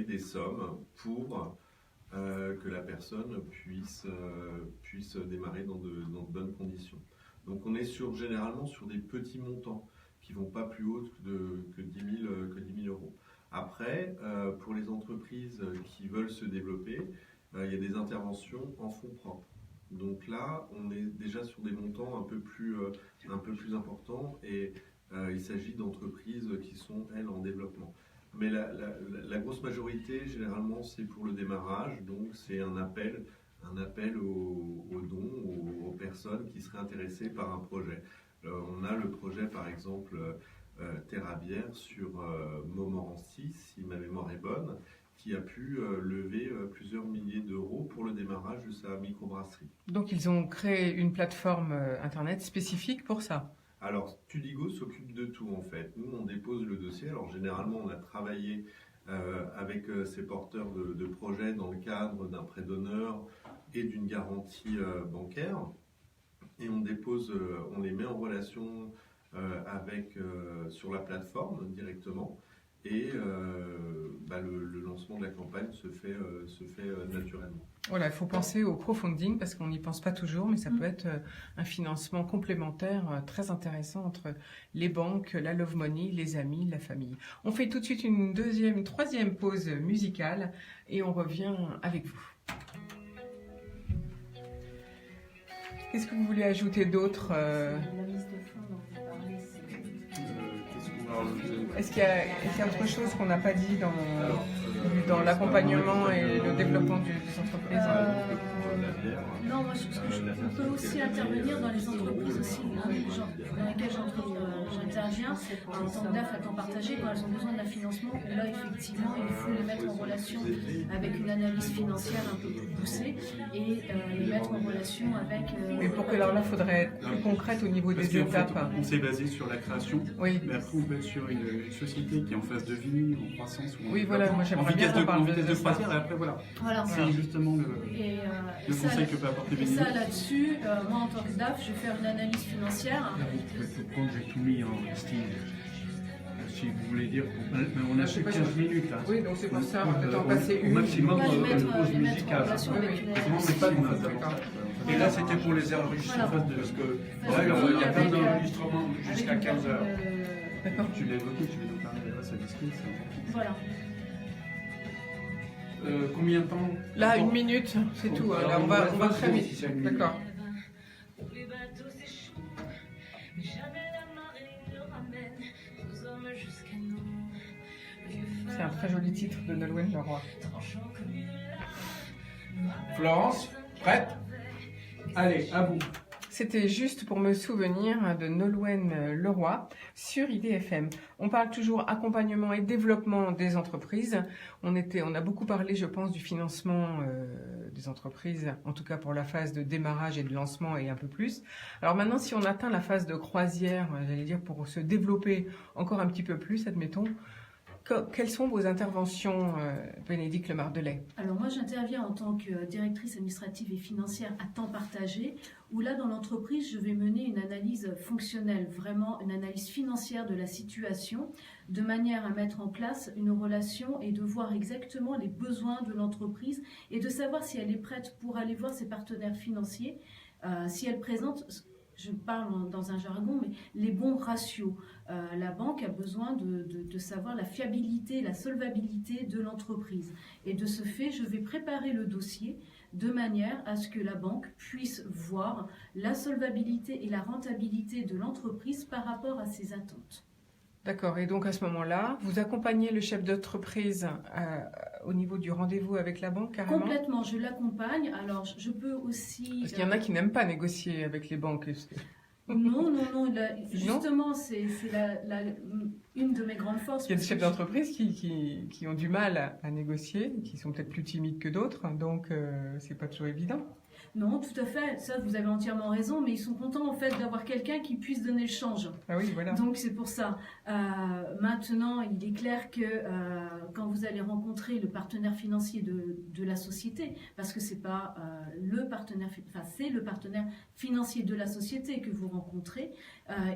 des sommes pour que la personne puisse démarrer dans de bonnes conditions. Donc on est généralement sur des petits montants qui ne vont pas plus haut que 10 000 euros. Après, pour les entreprises qui veulent se développer, il y a des interventions en fonds propres. Donc là, on est déjà sur des montants un peu plus importants et il s'agit d'entreprises qui sont, elles, en développement. Mais la grosse majorité, généralement, c'est pour le démarrage, donc c'est un appel aux dons, aux personnes qui seraient intéressées par un projet. On a le projet, par exemple, Terrabière sur Montmorency, si ma mémoire est bonne, qui a pu lever plusieurs milliers d'euros pour le démarrage de sa microbrasserie. Donc ils ont créé une plateforme internet spécifique pour ça. Alors Tudigo s'occupe de tout en fait. Nous on dépose le dossier. Alors généralement on a travaillé avec ces porteurs de projets dans le cadre d'un prêt d'honneur et d'une garantie bancaire. Et on les met en relation sur la plateforme directement. Et le lancement de la campagne se fait naturellement. Voilà, il faut penser au crowdfunding parce qu'on n'y pense pas toujours, mais ça peut être un financement complémentaire très intéressant entre les banques, la Love Money, les amis, la famille. On fait tout de suite une troisième pause musicale et on revient avec vous. Qu'est-ce que vous voulez ajouter d'autre La mise de fonds dont vous parlez, Est-ce qu'il y a autre chose qu'on n'a pas dit dans l'accompagnement et le développement des entreprises Non, moi, on peut aussi intervenir dans les entreprises aussi, dans lesquelles j'interviens en tant que DAF à temps partagé quand elles ont besoin d'un financement. Et là, effectivement, il faut les mettre en relation avec une analyse financière un peu plus poussée et les mettre en relation avec... Mais pour que là, il faudrait être plus concrète au niveau des étapes. On s'est basé sur la création, oui. Mais après on peut être sur une société qui est en phase de vie, en croissance, ou oui, voilà, moi j'aimerais bien en vitesse de croisière, et après voilà. C'est justement le conseil que peut apporter Bénédicte. Et ça là-dessus, moi en tant que DAF, je vais faire une analyse financière. J'ai tout mis en style. Si vous voulez dire, on a fait 15 minutes là. Oui, donc c'est pour ça, on peut en passer une. Au maximum, les mettre pause en musicale. relation avec une analyse. C'est pas une phase Et là, c'était pour les enregistrements, parce que il y a plein d'enregistrements jusqu'à 15 heures. D'accord. Tu l'as évoqué, tu veux nous parler de ça discrète, c'est important. Voilà. Combien de temps? Là, 1 minute, c'est tout. Hein. Là, on va très vite. Si c'est 1 minute. D'accord. C'est un très joli titre de Nolwenn Leroy. Florence, prête? Allez, à vous. C'était juste pour me souvenir de Nolwenn Leroy sur IDFM. On parle toujours accompagnement et développement des entreprises. On a beaucoup parlé, je pense, du financement des entreprises, en tout cas pour la phase de démarrage et de lancement et un peu plus. Alors maintenant, si on atteint la phase de croisière, j'allais dire pour se développer encore un petit peu plus, admettons, quelles sont vos interventions, Bénédicte Lemardelet? Alors moi, j'interviens en tant que directrice administrative et financière à temps partagé, où là, dans l'entreprise, je vais mener une analyse fonctionnelle, vraiment une analyse financière de la situation, de manière à mettre en place une relation et de voir exactement les besoins de l'entreprise et de savoir si elle est prête pour aller voir ses partenaires financiers, si elle présente... Je parle dans un jargon, mais les bons ratios. La banque a besoin de savoir la fiabilité, la solvabilité de l'entreprise. Et de ce fait, je vais préparer le dossier de manière à ce que la banque puisse voir la solvabilité et la rentabilité de l'entreprise par rapport à ses attentes. D'accord. Et donc à ce moment-là, vous accompagnez le chef d'entreprise au niveau du rendez-vous avec la banque, carrément? Complètement, je l'accompagne. Alors, je peux aussi... Parce qu'il y en a qui n'aiment pas négocier avec les banques. Non. Justement, c'est une de mes grandes forces. Il y a des chefs d'entreprise qui ont du mal à négocier, qui sont peut-être plus timides que d'autres, donc c'est pas toujours évident. Non, tout à fait. Ça, vous avez entièrement raison, mais ils sont contents en fait d'avoir quelqu'un qui puisse donner le change. Ah oui, voilà. Donc c'est pour ça. Maintenant, il est clair que quand vous allez rencontrer le partenaire financier de la société, parce que c'est pas le partenaire, enfin c'est le partenaire financier de la société que vous rencontrez,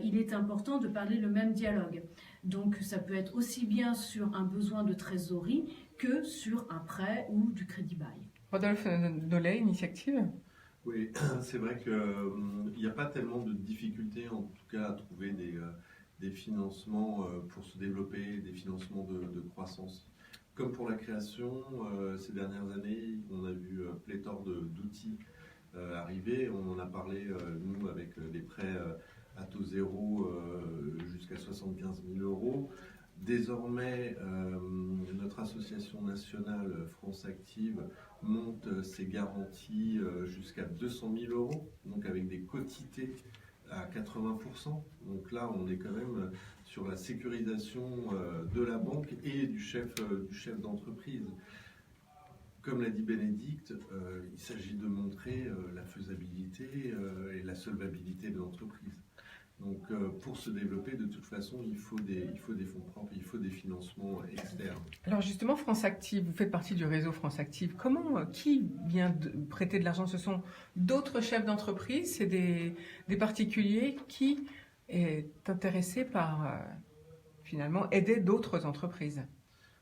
il est important de parler le même dialogue. Donc ça peut être aussi bien sur un besoin de trésorerie que sur un prêt ou du crédit bail. Rodolphe Nollet, Initiactive. Oui, c'est vrai qu'il n'y a pas tellement de difficultés, en tout cas, à trouver des financements pour se développer, des financements de croissance. Comme pour la création, ces dernières années, on a vu pléthore d'outils arriver. On en a parlé, nous, avec des prêts à taux zéro jusqu'à 75 000 euros. Désormais, notre association nationale France Active monte ses garanties jusqu'à 200 000 euros, donc avec des quotités à 80%. Donc là, on est quand même sur la sécurisation de la banque et du chef d'entreprise. Comme l'a dit Bénédicte, il s'agit de montrer la faisabilité et la solvabilité de l'entreprise. Donc, pour se développer, de toute façon, il faut des fonds propres, il faut des financements externes. Alors justement, France Active, vous faites partie du réseau France Active. Qui vient prêter de l'argent? Ce sont d'autres chefs d'entreprise, c'est des particuliers qui est intéressé par, finalement, aider d'autres entreprises.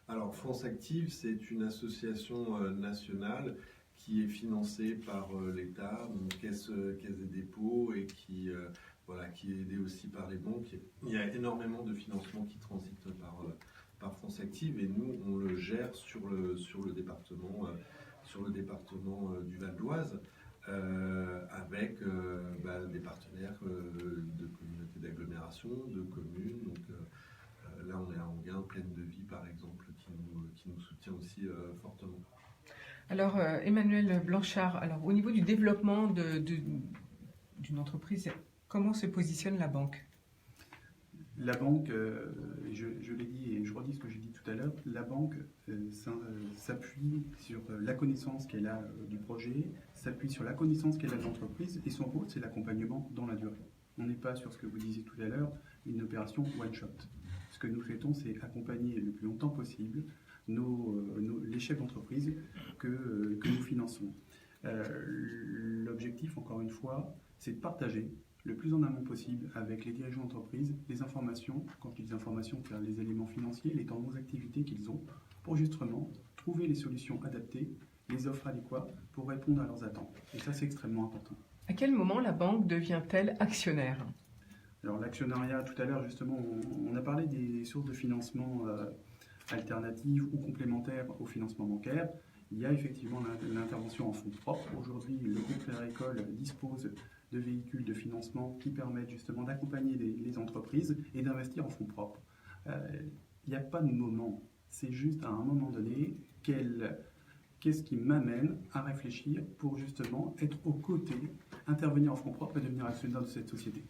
Alors, France Active, c'est une association nationale qui est financée par l'État, donc caisse des dépôts, et qui est aidée aussi par les banques. Il y a énormément de financements qui transitent par France Active, et nous, on le gère sur le département du Val d'Oise, avec des partenaires de communautés d'agglomération, de communes. Donc là, on est à Anguin, Plaine de Vie, par exemple, qui nous soutient aussi fortement. Alors, Emmanuel Blanchard, alors, au niveau du développement d'une entreprise, comment se positionne la banque? La banque, je l'ai dit et je redis ce que j'ai dit tout à l'heure, la banque s'appuie sur la connaissance qu'elle a du projet, s'appuie sur la connaissance qu'elle a de l'entreprise, et son rôle, c'est l'accompagnement dans la durée. On n'est pas sur ce que vous disiez tout à l'heure, une opération one-shot. Ce que nous souhaitons, c'est accompagner le plus longtemps possible les chefs d'entreprise que nous finançons. L'objectif, encore une fois, c'est de partager le plus en amont possible avec les dirigeants d'entreprise les informations, quand je dis informations, c'est les éléments financiers, les tendances d'activité qu'ils ont, pour justement trouver les solutions adaptées, les offres adéquates pour répondre à leurs attentes. Et ça, c'est extrêmement important. À quel moment la banque devient-elle actionnaire? Alors l'actionnariat, tout à l'heure justement, on a parlé des sources de financement alternatives ou complémentaires au financement bancaire. Il y a effectivement l'intervention en fonds propres. Aujourd'hui, le groupe Crédit Agricole dispose de véhicules de financement qui permettent justement d'accompagner les entreprises et d'investir en fonds propres. Il n'y a pas de moment, c'est juste à un moment donné qu'est-ce qui m'amène à réfléchir pour justement être aux côtés, intervenir en fonds propres et devenir actionnaire de cette société.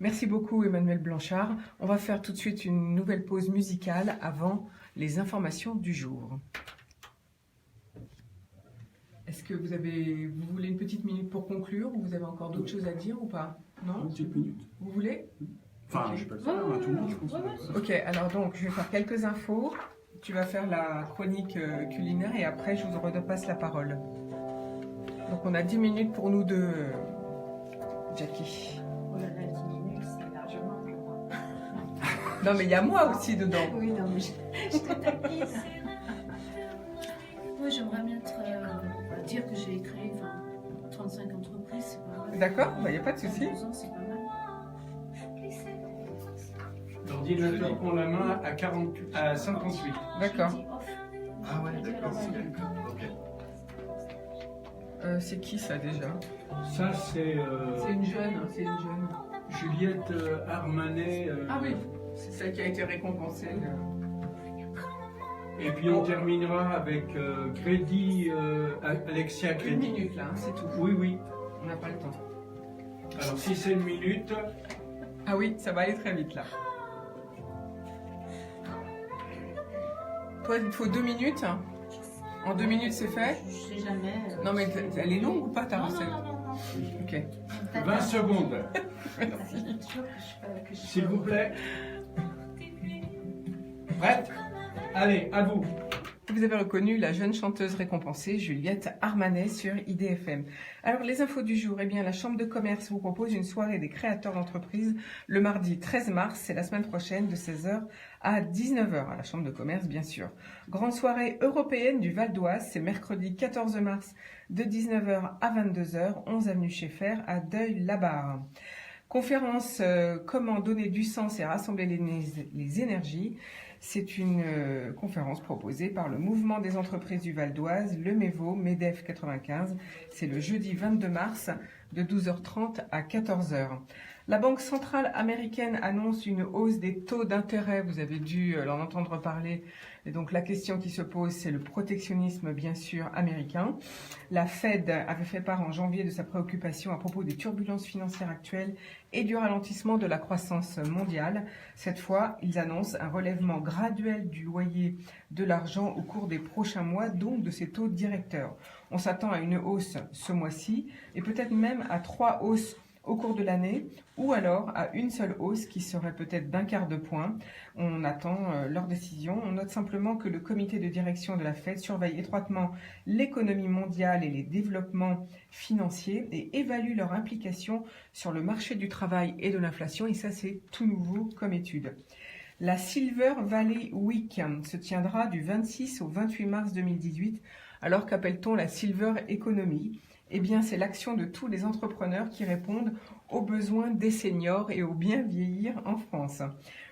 Merci beaucoup Emmanuel Blanchard. On va faire tout de suite une nouvelle pause musicale avant les informations du jour. Est-ce que vous voulez une petite minute pour conclure ou vous avez encore d'autres choses à dire ou pas? Non? Une petite minute. Vous voulez? Enfin, je ne sais pas le faire, tout le monde, je pense. Ok, alors donc je vais faire quelques infos. Tu vas faire la chronique culinaire et après je vous repasse la parole. Donc on a 10 minutes pour nous deux, Jackie. Oh là là, 10 minutes, c'est largement pour moi. Non mais il y a moi aussi dedans. Oui, non, mais je te taquine. Moi, j'aimerais bien dire que j'ai créé 35 entreprises, c'est pas mal. D'accord, il n'y a pas de souci. 12 ans, c'est pas mal. L'ordinateur prend la main à 58. D'accord. J'ai dit off. Ah ouais, d'accord. Ok. C'est qui ça déjà? Ça, c'est... C'est une jeune, Juliette Armanet. Ah oui, c'est celle qui a été récompensée. Et puis on terminera avec Alexia Une Crédit. minute là, hein, c'est tout. Oui, oui. On n'a pas le temps. Alors si c'est une minute, Ah oui, ça va aller très vite là. Toi, il te faut 2 minutes. En 2 minutes, c'est fait? Je sais jamais. Non, mais elle est longue ou pas ta Non, recette? non, non, non. Ok. 20 secondes, s'il vous plaît. Prête? Allez, à vous. Vous avez reconnu la jeune chanteuse récompensée Juliette Armanet sur IDFM. Alors les infos du jour, eh bien la Chambre de commerce vous propose une soirée des créateurs d'entreprises le mardi 13 mars, c'est la semaine prochaine de 16h à 19h à la Chambre de commerce bien sûr. Grande soirée européenne du Val d'Oise, c'est mercredi 14 mars de 19h à 22h, 11 avenue Schaeffer à Deuil-la-Barre. Conférence Comment donner du sens et rassembler les énergies. C'est une conférence proposée par le Mouvement des entreprises du Val d'Oise, le MEVO, MEDEF 95. C'est le jeudi 22 mars de 12h30 à 14h. La Banque centrale américaine annonce une hausse des taux d'intérêt. Vous avez dû en entendre parler. Et donc la question qui se pose, c'est le protectionnisme, bien sûr, américain. La Fed avait fait part en janvier de sa préoccupation à propos des turbulences financières actuelles et du ralentissement de la croissance mondiale. Cette fois, ils annoncent un relèvement graduel du loyer de l'argent au cours des prochains mois, donc de ces taux directeurs. On s'attend à une hausse ce mois-ci et peut-être même à 3 hausses au cours de l'année, ou alors à une seule hausse qui serait peut-être d'1/4 de point. On attend leur décision. On note simplement que le comité de direction de la Fed surveille étroitement l'économie mondiale et les développements financiers et évalue leur implication sur le marché du travail et de l'inflation. Et ça, c'est tout nouveau comme étude. La Silver Valley Week se tiendra du 26 au 28 mars 2018. Alors qu'appelle-t-on la Silver Economy ? Eh bien, c'est l'action de tous les entrepreneurs qui répondent aux besoins des seniors et au bien vieillir en France.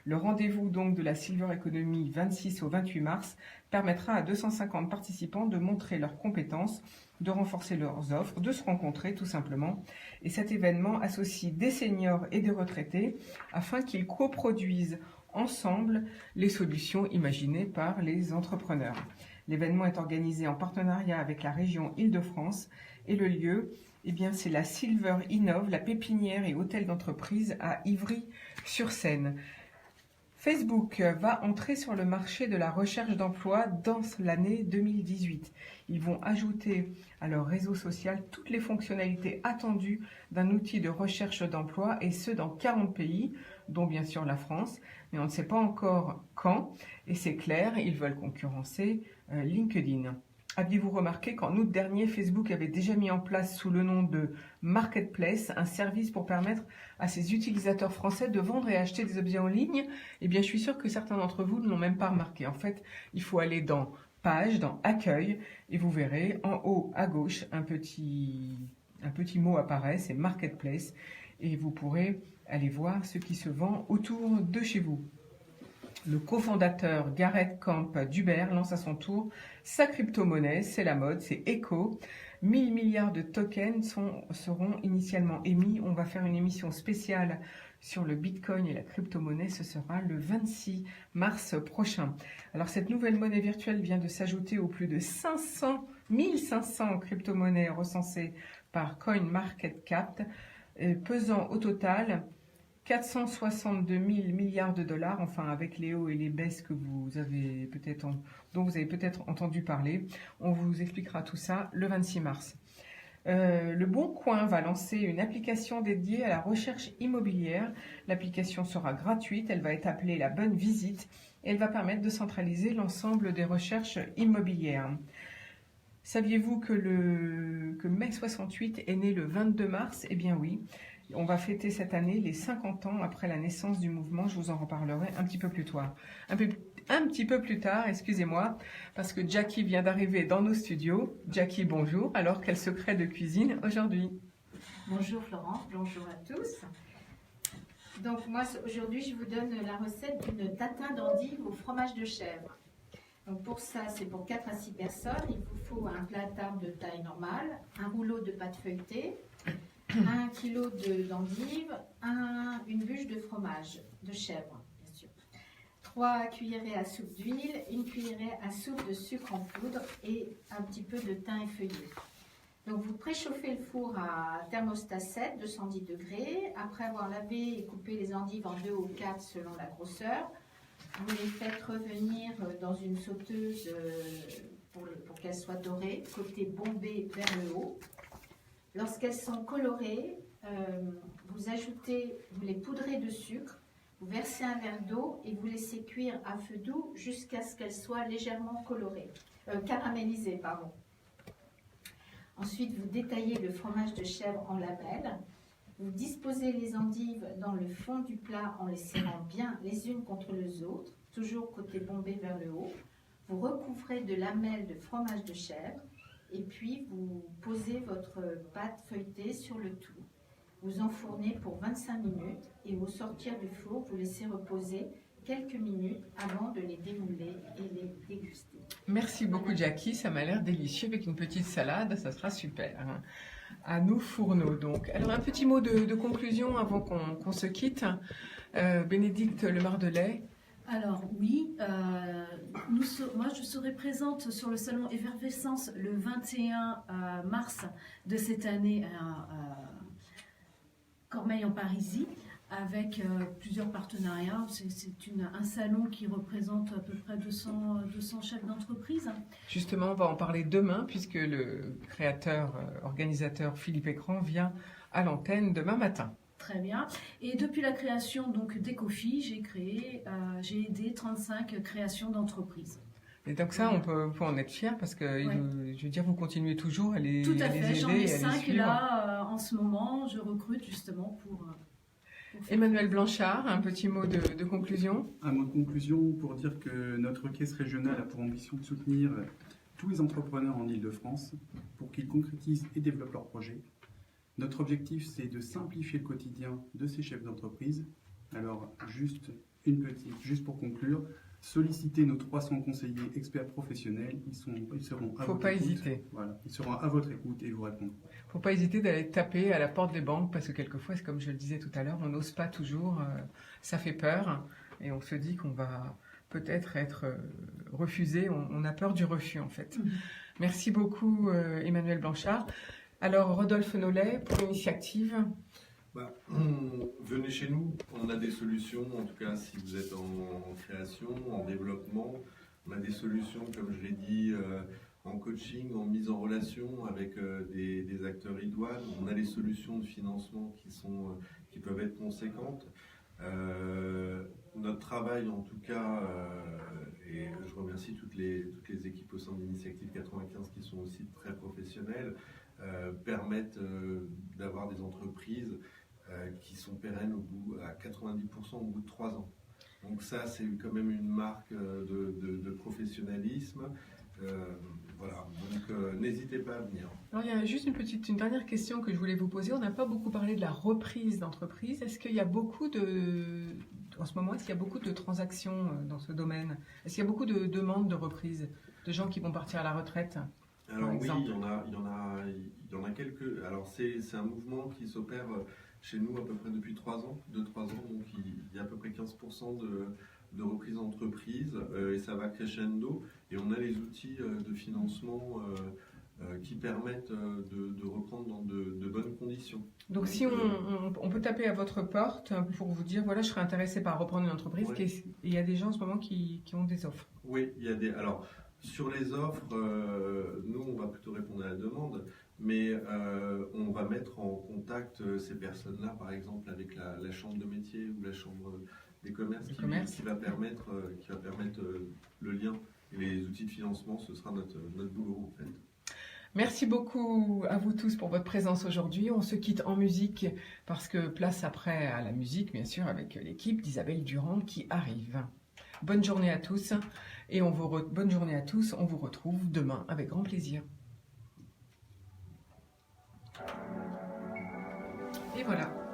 Le rendez-vous donc de la Silver Economy 26 au 28 mars permettra à 250 participants de montrer leurs compétences, de renforcer leurs offres, de se rencontrer tout simplement. Et cet événement associe des seniors et des retraités afin qu'ils coproduisent ensemble les solutions imaginées par les entrepreneurs. L'événement est organisé en partenariat avec la région Île-de-France et le lieu, eh bien, c'est la Silver Innov, la pépinière et hôtel d'entreprise à Ivry-sur-Seine. Facebook va entrer sur le marché de la recherche d'emploi dans l'année 2018. Ils vont ajouter à leur réseau social toutes les fonctionnalités attendues d'un outil de recherche d'emploi et ce dans 40 pays, dont bien sûr la France, mais on ne sait pas encore quand et c'est clair, ils veulent concurrencer LinkedIn. Aviez-vous remarqué qu'en août dernier, Facebook avait déjà mis en place sous le nom de Marketplace un service pour permettre à ses utilisateurs français de vendre et acheter des objets en ligne? Eh bien, je suis sûre que certains d'entre vous ne l'ont même pas remarqué. En fait, il faut aller dans Page, dans Accueil, et vous verrez en haut à gauche un petit mot apparaît, c'est Marketplace, et vous pourrez aller voir ce qui se vend autour de chez vous. Le cofondateur Gareth Camp d'Uber lance à son tour sa crypto-monnaie, c'est la mode, c'est Echo. 1000 milliards de tokens seront initialement émis. On va faire une émission spéciale sur le Bitcoin et la crypto-monnaie, ce sera le 26 mars prochain. Alors cette nouvelle monnaie virtuelle vient de s'ajouter aux plus de 1500 crypto-monnaies recensées par CoinMarketCap, pesant au total 462 000 milliards de dollars, enfin avec les hauts et les baisses que dont vous avez peut-être entendu parler. On vous expliquera tout ça le 26 mars. Le Bon Coin va lancer une application dédiée à la recherche immobilière. L'application sera gratuite, elle va être appelée La Bonne Visite et elle va permettre de centraliser l'ensemble des recherches immobilières. Saviez-vous que Mai 68 est né le 22 mars? Eh bien oui. On va fêter cette année les 50 ans après la naissance du mouvement. Je vous en reparlerai un petit peu plus tard. Un petit peu plus tard, excusez-moi, parce que Jackie vient d'arriver dans nos studios. Jackie, bonjour. Alors, quel secret de cuisine aujourd'hui? Bonjour Florence, bonjour à tous. Donc moi aujourd'hui je vous donne la recette d'une tatin d'endive au fromage de chèvre. Donc pour ça c'est pour 4 à 6 personnes. Il vous faut un plat à table de taille normale, un rouleau de pâte feuilletée, 1 kg d'endives, une bûche de fromage de chèvre, bien sûr. 3 cuillerées à soupe d'huile, 1 cuillerée à soupe de sucre en poudre et un petit peu de thym effeuillé. Donc vous préchauffez le four à thermostat 7, 210 degrés. Après avoir lavé et coupé les endives en 2 ou 4 selon la grosseur, vous les faites revenir dans une sauteuse pour qu'elles soient dorées, côté bombé vers le haut. Lorsqu'elles sont colorées, vous les poudrez de sucre, vous versez un verre d'eau et vous laissez cuire à feu doux jusqu'à ce qu'elles soient légèrement caramélisées. Ensuite, vous détaillez le fromage de chèvre en lamelles. Vous disposez les endives dans le fond du plat en les serrant bien les unes contre les autres, toujours côté bombé vers le haut. Vous recouvrez de lamelles de fromage de chèvre et puis vous posez votre pâte feuilletée sur le tout. Vous enfournez pour 25 minutes et au sortir du four, vous laissez reposer quelques minutes avant de les démouler et les déguster. Merci beaucoup Jackie, ça m'a l'air délicieux avec une petite salade, ça sera super. À nous Fourneaux donc. Alors un petit mot de conclusion avant qu'on se quitte. Bénédicte Le Mardelais. Alors oui, moi je serai présente sur le salon Effervescence le 21 mars de cette année à Cormeilles-en-Parisis avec plusieurs partenariats. C'est un salon qui représente à peu près 200 chefs d'entreprise. Justement, on va en parler demain puisque le organisateur Philippe Écran vient à l'antenne demain matin. Très bien. Et depuis la création donc d'Ecofi, j'ai aidé 35 créations d'entreprises. Et donc ça, on peut en être fier parce que, je veux dire, vous continuez toujours à les aider. Tout à fait, j'en ai 5 là en ce moment, je recrute justement pour Emmanuel Blanchard, un petit mot de conclusion. Un mot de conclusion pour dire que notre caisse régionale a pour ambition de soutenir tous les entrepreneurs en Île-de-France pour qu'ils concrétisent et développent leurs projets. Notre objectif, c'est de simplifier le quotidien de ces chefs d'entreprise. Alors, juste pour conclure, sollicitez nos 300 conseillers experts professionnels. Ils seront à votre écoute. Hésiter. Voilà, ils seront à votre écoute et vous répondront. Faut pas hésiter d'aller taper à la porte des banques parce que quelquefois, comme je le disais tout à l'heure, on n'ose pas toujours. Ça fait peur et on se dit qu'on va peut-être être refusé. On a peur du refus en fait. Merci beaucoup Emmanuel Blanchard. Alors, Rodolphe Nollet, pour l'initiative. Venez chez nous, on a des solutions, en tout cas si vous êtes en création, en développement, on a des solutions, comme je l'ai dit, en coaching, en mise en relation avec des acteurs idoines, on a des solutions de financement qui peuvent être conséquentes. Notre travail en tout cas, et je remercie toutes les équipes au sein de l'Initiative 95 qui sont aussi très professionnelles, permettent d'avoir des entreprises qui sont pérennes à 90% au bout de 3 ans. Donc ça, c'est quand même une marque de professionnalisme. Voilà, donc n'hésitez pas à venir. Alors, il y a juste une dernière question que je voulais vous poser. On n'a pas beaucoup parlé de la reprise d'entreprise. Est-ce qu'il y a en ce moment, est-ce qu'il y a beaucoup de transactions dans ce domaine? Est-ce qu'il y a beaucoup de demandes de reprise, de gens qui vont partir à la retraite? Alors oui, il y en a quelques. Alors c'est un mouvement qui s'opère chez nous à peu près depuis 2-3 ans. Donc il y a à peu près 15% de reprise d'entreprise et ça va crescendo. Et on a les outils de financement qui permettent de reprendre dans de bonnes conditions. Donc si on peut taper à votre porte pour vous dire, voilà, je serais intéressé par reprendre une entreprise, il y a des gens en ce moment qui ont des offres. Oui, il y a des... Alors, sur les offres, nous, on va plutôt répondre à la demande, mais on va mettre en contact ces personnes-là, par exemple, avec la chambre de métier ou la chambre des commerces qui va permettre le lien. Et les outils de financement, ce sera notre boulot, en fait. Merci beaucoup à vous tous pour votre présence aujourd'hui. On se quitte en musique parce que place après à la musique, bien sûr, avec l'équipe d'Isabelle Durand qui arrive. Bonne journée à tous et bonne journée à tous. On vous retrouve demain avec grand plaisir. Et voilà.